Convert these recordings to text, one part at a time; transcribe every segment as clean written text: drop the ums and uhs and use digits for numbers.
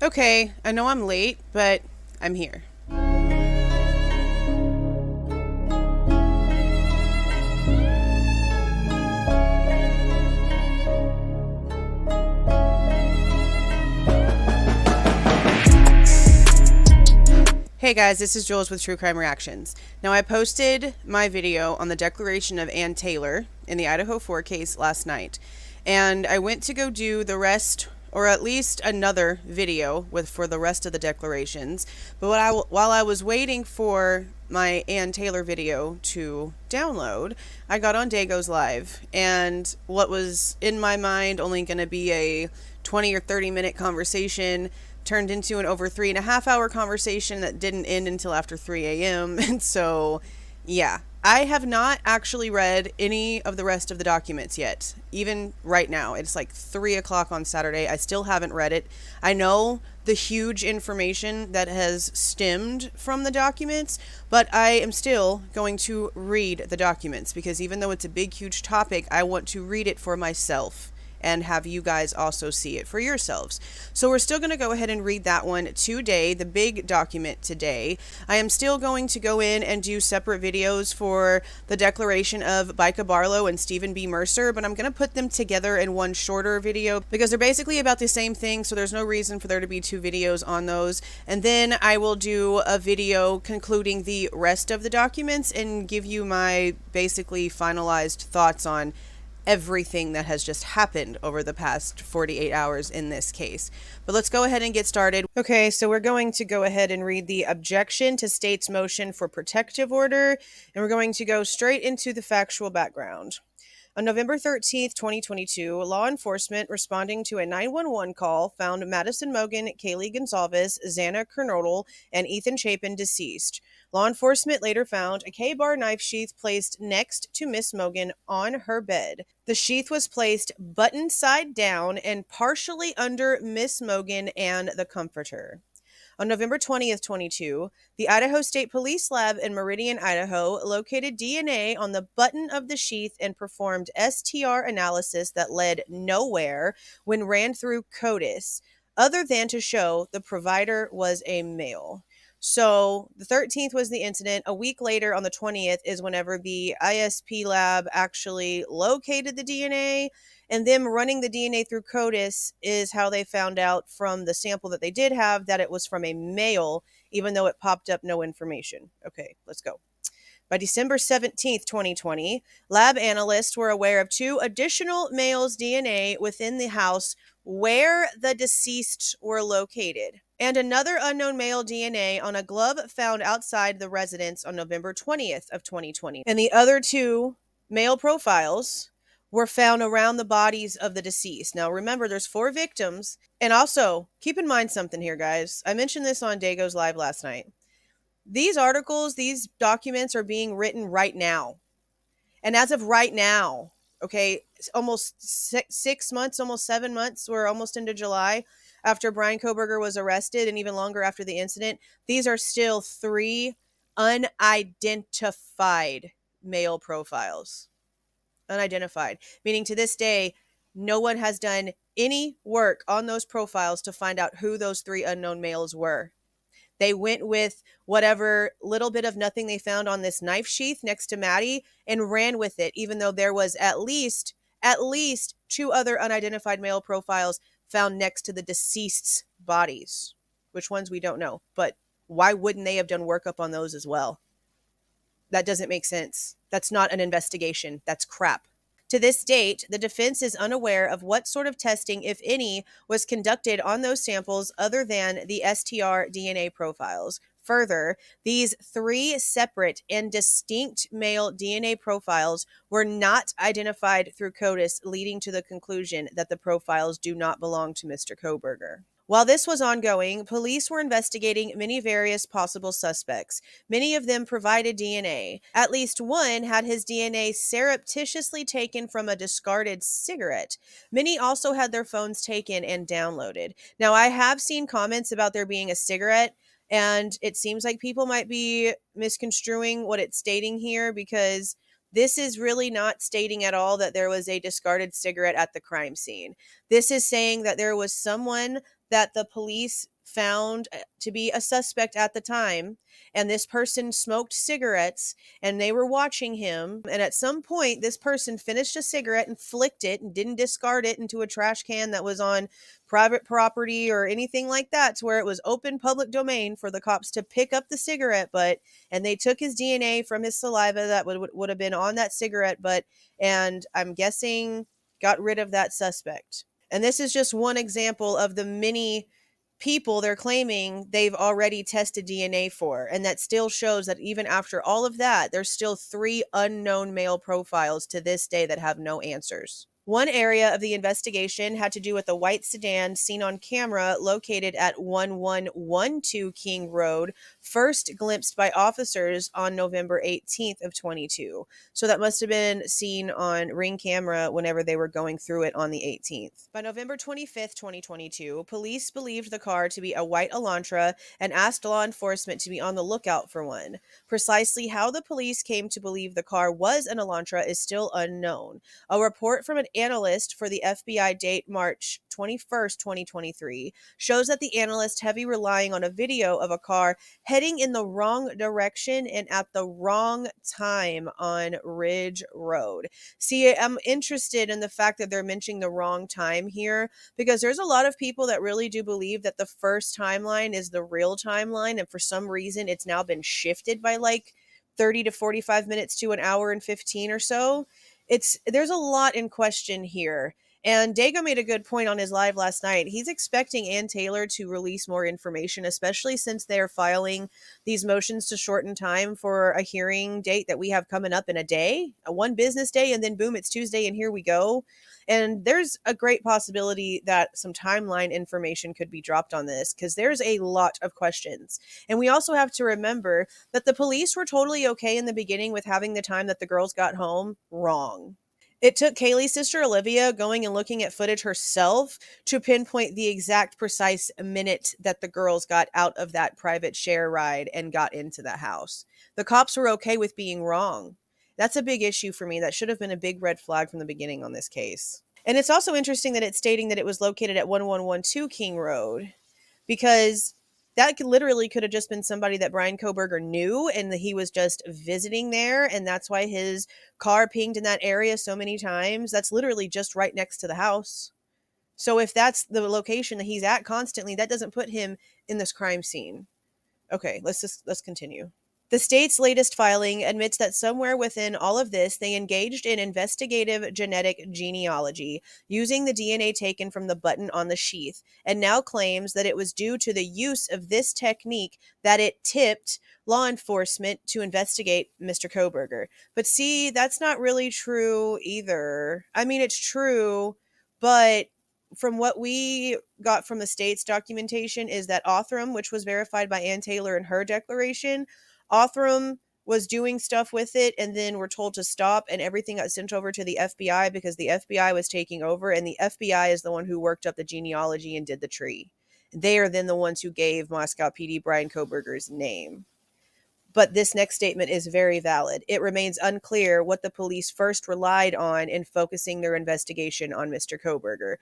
Okay, I know I'm late, but I'm here. Hey guys, this is Jules with True Crime Reactions. Now, I posted my video on the declaration of Ann Taylor in the Idaho 4 case last night, and I went to go do the rest, or at least another video for the rest of the declarations. But while I was waiting for my Ann Taylor video to download, I got on Dago's Live, and what was in my mind only going to be a 20 or 30 minute conversation turned into an over 3.5 hour conversation that didn't end until after 3 a.m. And so, yeah, I have not actually read any of the rest of the documents yet. Even right now, it's like 3 o'clock on Saturday. I still haven't read it. I know the huge information that has stemmed from the documents, but I am still going to read the documents because even though it's a big, huge topic, I want to read it for myself and have you guys also see it for yourselves. So we're still going to go ahead and read that one today, the big document today. I am still going to go in and do separate videos for the declaration of Micah Barlow and Stephen B. Mercer, but I'm going to put them together in one shorter video because they're basically about the same thing, so there's no reason for there to be two videos on those. And then I will do a video concluding the rest of the documents and give you my basically finalized thoughts on everything that has just happened over the past 48 hours in this case. But let's go ahead and get started. Okay, so we're going to go ahead and read the objection to state's motion for protective order, and we're going to go straight into the factual background. On November 13th, 2022, law enforcement responding to a 911 call found Madison Mogan, Kaylee Gonzalez, Xana Kernodle, and Ethan Chapin deceased. Law enforcement later found a K-bar knife sheath placed next to Miss Mogan on her bed. The sheath was placed button side down and partially under Miss Mogan and the comforter. On November 20th, 22, the Idaho State Police Lab in Meridian, Idaho, located DNA on the button of the sheath and performed STR analysis that led nowhere when ran through CODIS, other than to show the provider was a male. So the 13th was the incident. A week later, on the 20th, is whenever the ISP lab actually located the DNA. And them running the DNA through CODIS is how they found out from the sample that they did have that it was from a male, even though it popped up no information. Okay, let's go. By December 17th, 2020, lab analysts were aware of two additional males' DNA within the house where the deceased were located, and another unknown male DNA on a glove found outside the residence on November 20th of 2020. And the other two male profiles were found around the bodies of the deceased. Now, remember, there's 4 victims. And also, keep in mind something here, guys. I mentioned this on Dago's Live last night. These articles, these documents are being written right now. And as of right now, okay, almost 6 months, almost 7 months, we're almost into July, after Bryan Kohberger was arrested and even longer after the incident, these are still 3 unidentified male profiles. Unidentified, meaning to this day, no one has done any work on those profiles to find out who those 3 unknown males were. They went with whatever little bit of nothing they found on this knife sheath next to Maddie and ran with it, even though there was at least 2 other unidentified male profiles found next to the deceased's bodies. Which ones we don't know, but why wouldn't they have done workup on those as well? That doesn't make sense. That's not an investigation. That's crap. To this date, the defense is unaware of what sort of testing, if any, was conducted on those samples other than the STR DNA profiles. Further, these 3 separate and distinct male DNA profiles were not identified through CODIS, leading to the conclusion that the profiles do not belong to Mr. Kohberger. While this was ongoing, police were investigating many various possible suspects. Many of them provided DNA. At least one had his DNA surreptitiously taken from a discarded cigarette. Many also had their phones taken and downloaded. Now, I have seen comments about there being a cigarette, and it seems like people might be misconstruing what it's stating here because this is really not stating at all that there was a discarded cigarette at the crime scene. This is saying that there was someone that the police found to be a suspect at the time, and this person smoked cigarettes, and they were watching him, and at some point this person finished a cigarette and flicked it and didn't discard it into a trash can that was on private property or anything like that, to where it was open public domain for the cops to pick up the cigarette butt, and they took his DNA from his saliva that would have been on that cigarette butt, and I'm guessing got rid of that suspect. And this is just one example of the many people they're claiming they've already tested DNA for. And that still shows that even after all of that, there's still 3 unknown male profiles to this day that have no answers. One area of the investigation had to do with a white sedan seen on camera located at 1112 King Road, first glimpsed by officers on November 18th of 22. So that must have been seen on Ring camera whenever they were going through it on the 18th. By November 25th, 2022, police believed the car to be a white Elantra and asked law enforcement to be on the lookout for one. Precisely how the police came to believe the car was an Elantra is still unknown. A report from an analyst for the FBI date March 21st, 2023, shows that the analyst heavy relying on a video of a car heading in the wrong direction and at the wrong time on Ridge Road. See, I'm interested in the fact that they're mentioning the wrong time here, because there's a lot of people that really do believe that the first timeline is the real timeline, and for some reason it's now been shifted by like 30 to 45 minutes to an hour and 15 or so. There's a lot in question here. And Dago made a good point on his live last night. He's expecting Ann Taylor to release more information, especially since they're filing these motions to shorten time for a hearing date that we have coming up in a day, one business day, and then boom, it's Tuesday, and here we go. And there's a great possibility that some timeline information could be dropped on this, because there's a lot of questions. And we also have to remember that the police were totally okay in the beginning with having the time that the girls got home wrong. It took Kaylee's sister Olivia going and looking at footage herself to pinpoint the exact precise minute that the girls got out of that private share ride and got into the house. The cops were okay with being wrong. That's a big issue for me. That should have been a big red flag from the beginning on this case. And it's also interesting that it's stating that it was located at 1112 King Road, because that literally could have just been somebody that Bryan Kohberger knew, and that he was just visiting there, and that's why his car pinged in that area so many times. That's literally just right next to the house. So if that's the location that he's at constantly, that doesn't put him in this crime scene. Okay, let's continue. The state's latest filing admits that somewhere within all of this, they engaged in investigative genetic genealogy, using the DNA taken from the button on the sheath, and now claims that it was due to the use of this technique that it tipped law enforcement to investigate Mr. Kohberger. But see, that's not really true either. I mean, it's true, but from what we got from the state's documentation is that Othram, which was verified by Ann Taylor in her declaration, Othram was doing stuff with it, and then were told to stop, and everything got sent over to the FBI because the FBI was taking over, and the FBI is the one who worked up the genealogy and did the tree. They are then the ones who gave Moscow PD Bryan Kohberger's name. But this next statement is very valid. It remains unclear what the police first relied on in focusing their investigation on Mr. Kohberger.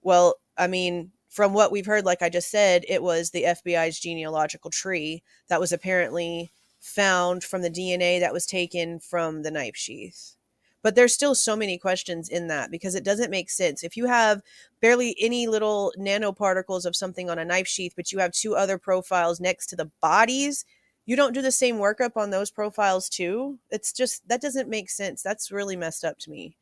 Well, I mean, from what we've heard, like I just said, it was the FBI's genealogical tree that was apparently found from the DNA that was taken from the knife sheath. But there's still so many questions in that, because it doesn't make sense. If you have barely any little nanoparticles of something on a knife sheath, but you have 2 other profiles next to the bodies, you don't do the same workup on those profiles too? It's just, that doesn't make sense. That's really messed up to me.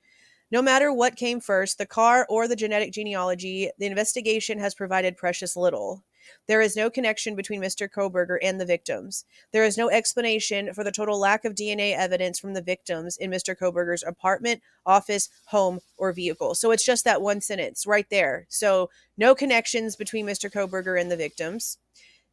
No matter what came first, the car or the genetic genealogy, the investigation has provided precious little. There is no connection between Mr. Kohberger and the victims. There is no explanation for the total lack of DNA evidence from the victims in Mr. Kohberger's apartment, office, home, or vehicle. So it's just that one sentence right there. So no connections between Mr. Kohberger and the victims.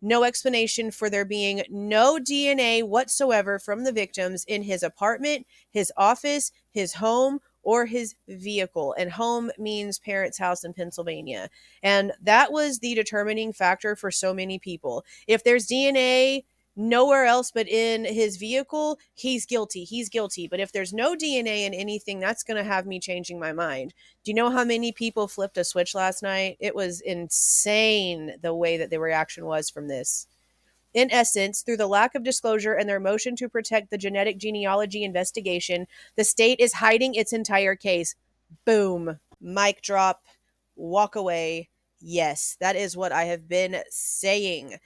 No explanation for there being no DNA whatsoever from the victims in his apartment, his office, his home, or his vehicle. And home means parents' house in Pennsylvania. And that was the determining factor for so many people. If there's DNA nowhere else but in his vehicle, he's guilty. He's guilty. But if there's no DNA in anything, that's going to have me changing my mind. Do you know how many people flipped a switch last night? It was insane the way that the reaction was from this. In essence, through the lack of disclosure and their motion to protect the genetic genealogy investigation, the state is hiding its entire case. Boom. Mic drop. Walk away. Yes, that is what I have been saying.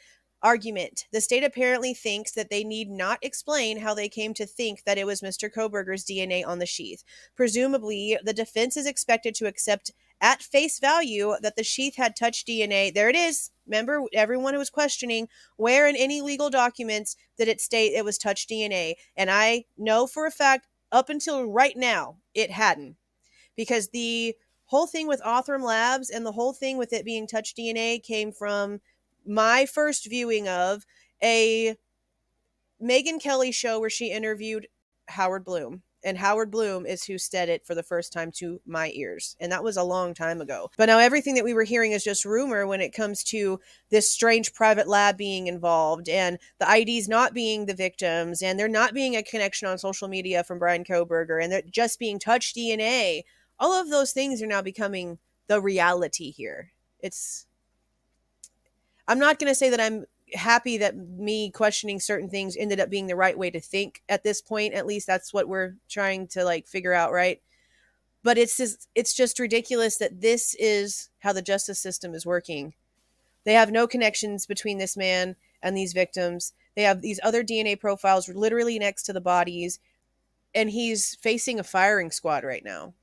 Argument. The state apparently thinks that they need not explain how they came to think that it was Mr. Kohberger's DNA on the sheath. Presumably, the defense is expected to accept at face value that the sheath had touched DNA. There it is. Remember, everyone who was questioning where in any legal documents did it state it was touched DNA. And I know for a fact, up until right now, it hadn't. Because the whole thing with Othram Labs and the whole thing with it being touch DNA came from my first viewing of a Megyn Kelly show where she interviewed Howard Bloom. And Howard Bloom is who said it for the first time to my ears. And that was a long time ago. But now everything that we were hearing is just rumor when it comes to this strange private lab being involved and the IDs not being the victims and there not being a connection on social media from Bryan Kohberger and there just being touch DNA. All of those things are now becoming the reality here. I'm not going to say that I'm happy that me questioning certain things ended up being the right way to think at this point. At least that's what we're trying to figure out, right? But it's just ridiculous that this is how the justice system is working. They have no connections between this man and these victims. They have these other DNA profiles literally next to the bodies, and he's facing a firing squad right now.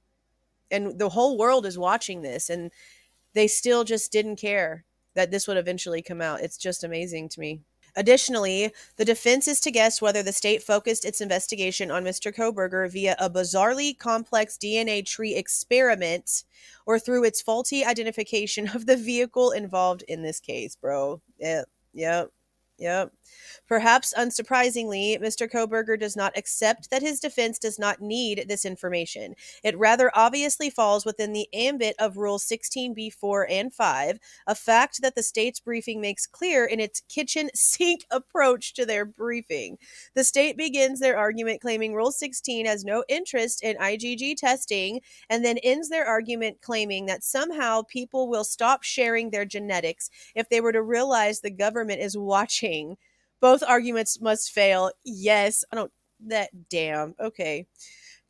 And the whole world is watching this, and they still just didn't care that this would eventually come out. It's just amazing to me. Additionally, the defense is to guess whether the state focused its investigation on Mr. Kohberger via a bizarrely complex DNA tree experiment or through its faulty identification of the vehicle involved in this case, bro. Yep. Perhaps unsurprisingly, Mr. Kohberger does not accept that his defense does not need this information. It rather obviously falls within the ambit of Rule 16b4 and 5, a fact that the state's briefing makes clear in its kitchen sink approach to their briefing. The state begins their argument claiming Rule 16 has no interest in IgG testing, and then ends their argument claiming that somehow people will stop sharing their genetics if they were to realize the government is watching. Both arguments must fail. Yes, okay.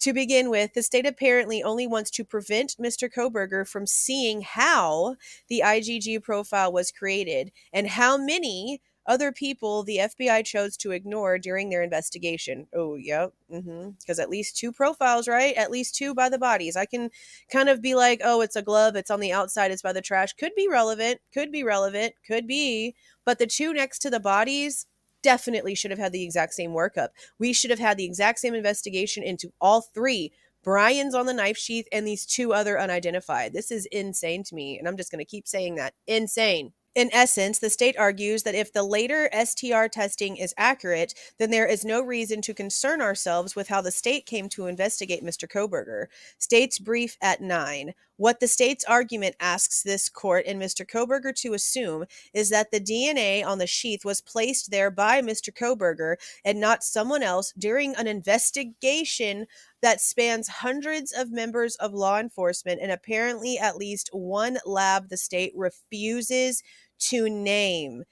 To begin with, the state apparently only wants to prevent Mr. Kohberger from seeing how the IgG profile was created and how many other people the FBI chose to ignore during their investigation. Oh, yep. Because at least 2 profiles, right? At least 2 by the bodies. I can kind of be like, oh, it's a glove. It's on the outside. It's by the trash. Could be relevant. Could be. But the 2 next to the bodies definitely should have had the exact same workup. We should have had the exact same investigation into all 3. Bryan's on the knife sheath and these 2 other unidentified. This is insane to me. And I'm just going to keep saying that. Insane. In essence, the state argues that if the later STR testing is accurate, then there is no reason to concern ourselves with how the state came to investigate Mr. Kohberger. State's brief at 9. What the state's argument asks this court and Mr. Kohberger to assume is that the DNA on the sheath was placed there by Mr. Kohberger and not someone else during an investigation that spans hundreds of members of law enforcement and apparently at least one lab the state refuses to name.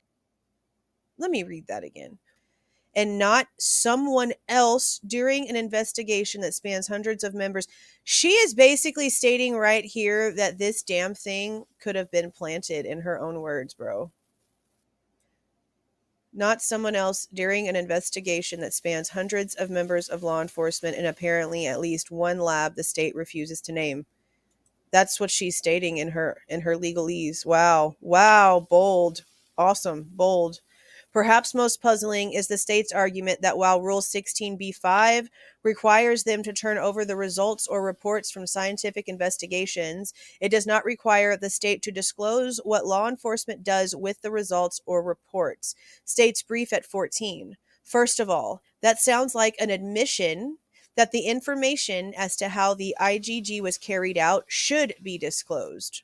Let me read that again. And not someone else during an investigation that spans hundreds of members. She is basically stating right here that this damn thing could have been planted, in her own words, bro. Not someone else during an investigation that spans hundreds of members of law enforcement and apparently at least one lab the state refuses to name. That's what she's stating in her legalese. Wow, bold. Awesome, bold. Perhaps most puzzling is the state's argument that while Rule 16b5 requires them to turn over the results or reports from scientific investigations, it does not require the state to disclose what law enforcement does with the results or reports. State's brief at 14. First of all, that sounds like an admission that the information as to how the IgG was carried out should be disclosed.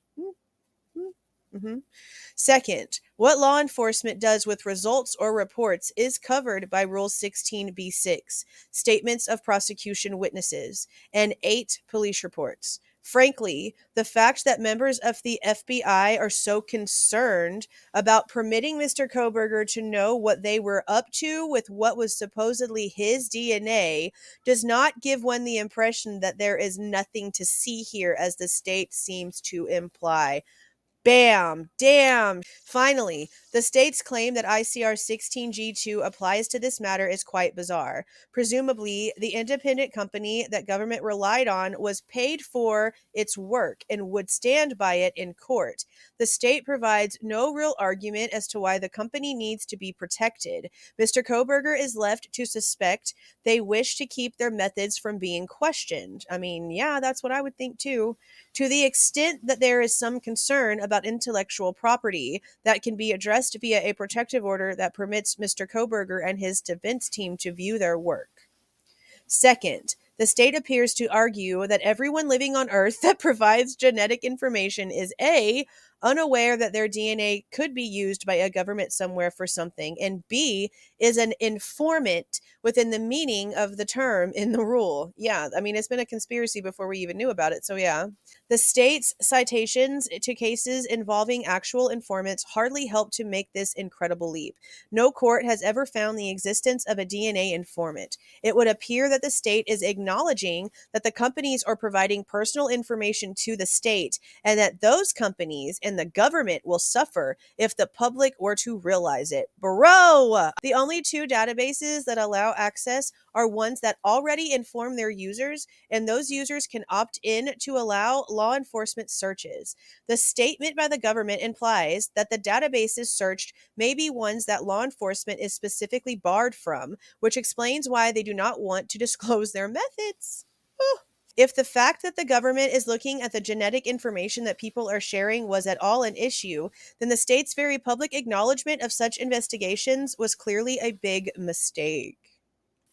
Second, what law enforcement does with results or reports is covered by Rule 16b6, statements of prosecution witnesses, and 8 police reports. Frankly, the fact that members of the FBI are so concerned about permitting Mr. Kohberger to know what they were up to with what was supposedly his DNA does not give one the impression that there is nothing to see here, as the state seems to imply. Bam! Damn! Finally, the state's claim that ICR 16G2 applies to this matter is quite bizarre. Presumably, the independent company that government relied on was paid for its work and would stand by it in court. The state provides no real argument as to why the company needs to be protected. Mr. Kohberger is left to suspect they wish to keep their methods from being questioned. I mean, yeah, that's what I would think too. To the extent that there is some concern about intellectual property, that can be addressed via a protective order that permits Mr. Kohberger and his defense team to view their work. Second, the state appears to argue that everyone living on Earth that provides genetic information is A, unaware that their DNA could be used by a government somewhere for something, and B, is an informant within the meaning of the term in the rule. Yeah, I mean, it's been a conspiracy before we even knew about it, so yeah. The state's citations to cases involving actual informants hardly help to make this incredible leap. No court has ever found the existence of a DNA informant. It would appear that the state is acknowledging that the companies are providing personal information to the state, and that those companies and the government will suffer if the public were to realize it. Bro! The only 2 databases that allow access are ones that already inform their users, and those users can opt in to allow law enforcement searches. The statement by the government implies that the databases searched may be ones that law enforcement is specifically barred from, which explains why they do not want to disclose their methods. If the fact that the government is looking at the genetic information that people are sharing was at all an issue, then the state's very public acknowledgement of such investigations was clearly a big mistake.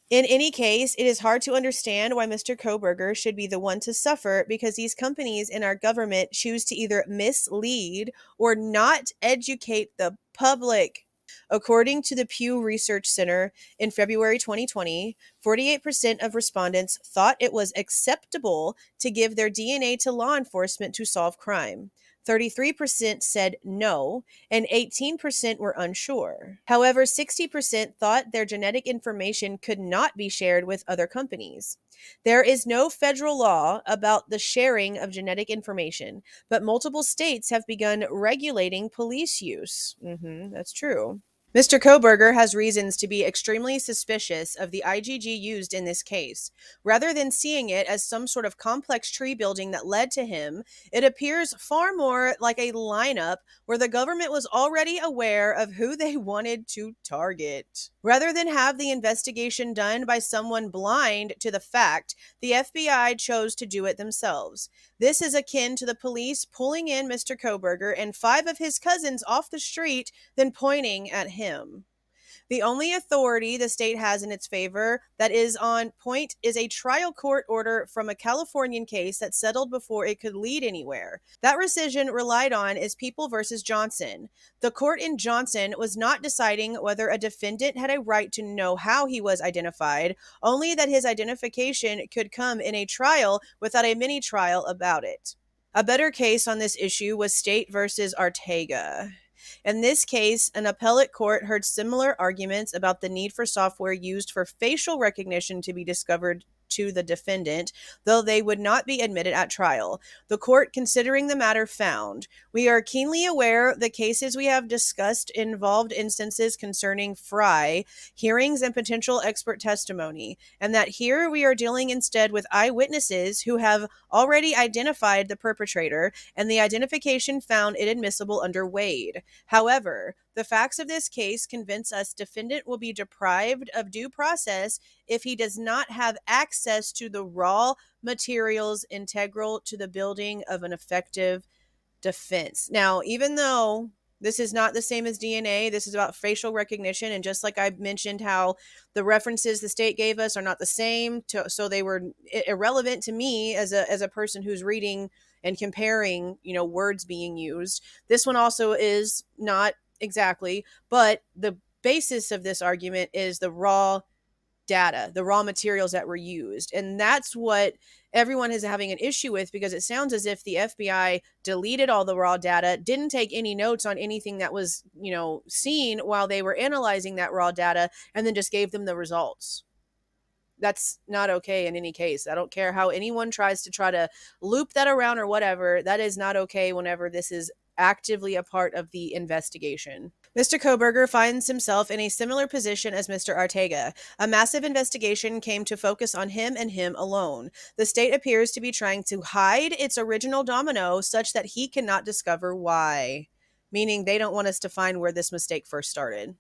In any case, it is hard to understand why Mr. Kohberger should be the one to suffer, because these companies in our government choose to either mislead or not educate the public. According to the Pew Research Center in February 2020, 48% of respondents thought it was acceptable to give their DNA to law enforcement to solve crime. 33% said no, and 18% were unsure. However, 60% thought their genetic information could not be shared with other companies. There is no federal law about the sharing of genetic information, but multiple states have begun regulating police use. That's true. Mr. Kohberger has reasons to be extremely suspicious of the IgG used in this case. Rather than seeing it as some sort of complex tree building that led to him, it appears far more like a lineup where the government was already aware of who they wanted to target. Rather than have the investigation done by someone blind to the fact, the FBI chose to do it themselves. This is akin to the police pulling in Mr. Kohberger and 5 of his cousins off the street, then pointing at him. The only authority the state has in its favor that is on point is a trial court order from a Californian case that settled before it could lead anywhere. That rescission relied on is People versus Johnson. The court in Johnson was not deciding whether a defendant had a right to know how he was identified, only that his identification could come in a trial without a mini trial about it. A better case on this issue was State versus Ortega. In this case, an appellate court heard similar arguments about the need for software used for facial recognition to be discovered to the defendant, though they would not be admitted at trial. The court, considering the matter, found, "We are keenly aware the cases we have discussed involved instances concerning Fry, hearings and potential expert testimony, and that here we are dealing instead with eyewitnesses who have already identified the perpetrator, and the identification found inadmissible under Wade. However, the facts of this case convince us defendant will be deprived of due process if he does not have access to the raw materials integral to the building of an effective defense." Now, even though this is not the same as DNA, this is about facial recognition, and just like I mentioned how the references the state gave us are not the same, so they were irrelevant to me as a person who's reading and comparing, words being used. This one also is not exactly, but the basis of this argument is the raw data, the raw materials that were used. And that's what everyone is having an issue with, because it sounds as if the FBI deleted all the raw data, didn't take any notes on anything that was, seen while they were analyzing that raw data, and then just gave them the results. That's not okay in any case. I don't care how anyone tries to loop that around or whatever. That is not okay whenever this is actively a part of the investigation. Mr. Kohberger finds himself in a similar position as Mr. Ortega. A massive investigation came to focus on him and him alone. The state appears to be trying to hide its original domino such that he cannot discover why. Meaning they don't want us to find where this mistake first started.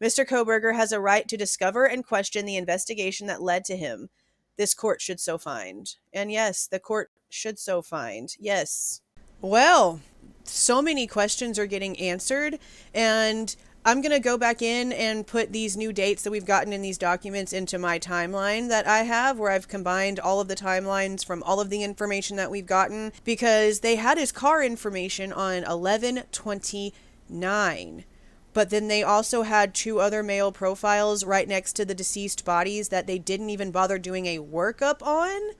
Mr. Kohberger has a right to discover and question the investigation that led to him. This court should so find. And yes, the court should so find. Yes. Well, so many questions are getting answered, and I'm going to go back in and put these new dates that we've gotten in these documents into my timeline that I have, where I've combined all of the timelines from all of the information that we've gotten, because they had his car information on 11/29. But then they also had 2 other male profiles right next to the deceased bodies that they didn't even bother doing a workup on.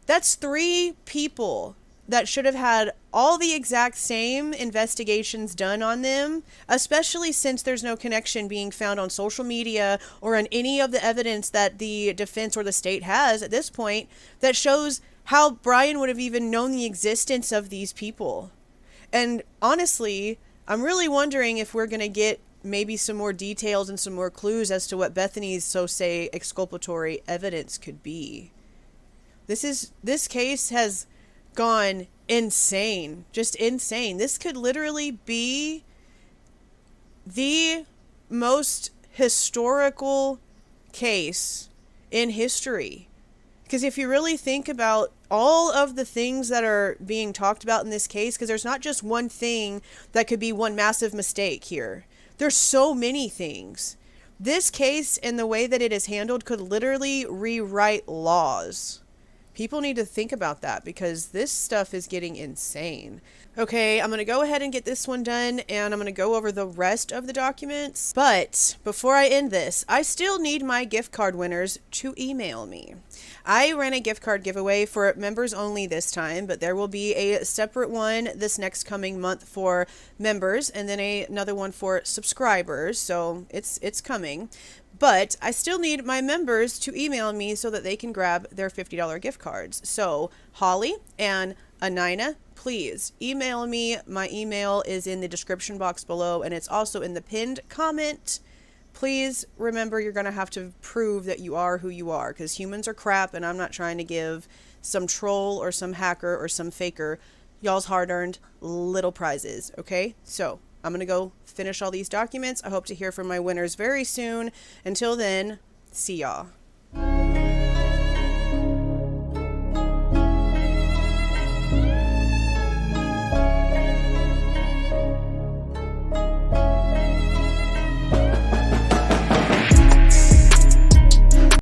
That's 3 people that should have had all the exact same investigations done on them, especially since there's no connection being found on social media or on any of the evidence that the defense or the state has at this point that shows how Bryan would have even known the existence of these people. And honestly, I'm really wondering if we're going to get maybe some more details and some more clues as to what Bethany's so-say exculpatory evidence could be. This case has gone insane. Just insane. This could literally be the most historical case in history. Because if you really think about all of the things that are being talked about in this case, because there's not just one thing that could be one massive mistake here. There's so many things. This case and the way that it is handled could literally rewrite laws. People need to think about that, because this stuff is getting insane. Okay, I'm going to go ahead and get this one done, and I'm going to go over the rest of the documents. But before I end this, I still need my gift card winners to email me. I ran a gift card giveaway for members only this time, but there will be a separate one this next coming month for members, and then another one for subscribers, so it's coming. But I still need my members to email me so that they can grab their $50 gift cards. So Holly and Anina, please email me. My email is in the description box below, and it's also in the pinned comment. Please remember, you're going to have to prove that you are who you are, because humans are crap, and I'm not trying to give some troll or some hacker or some faker y'all's hard-earned little prizes, okay? So I'm going to go finish all these documents. I hope to hear from my winners very soon. Until then, see y'all.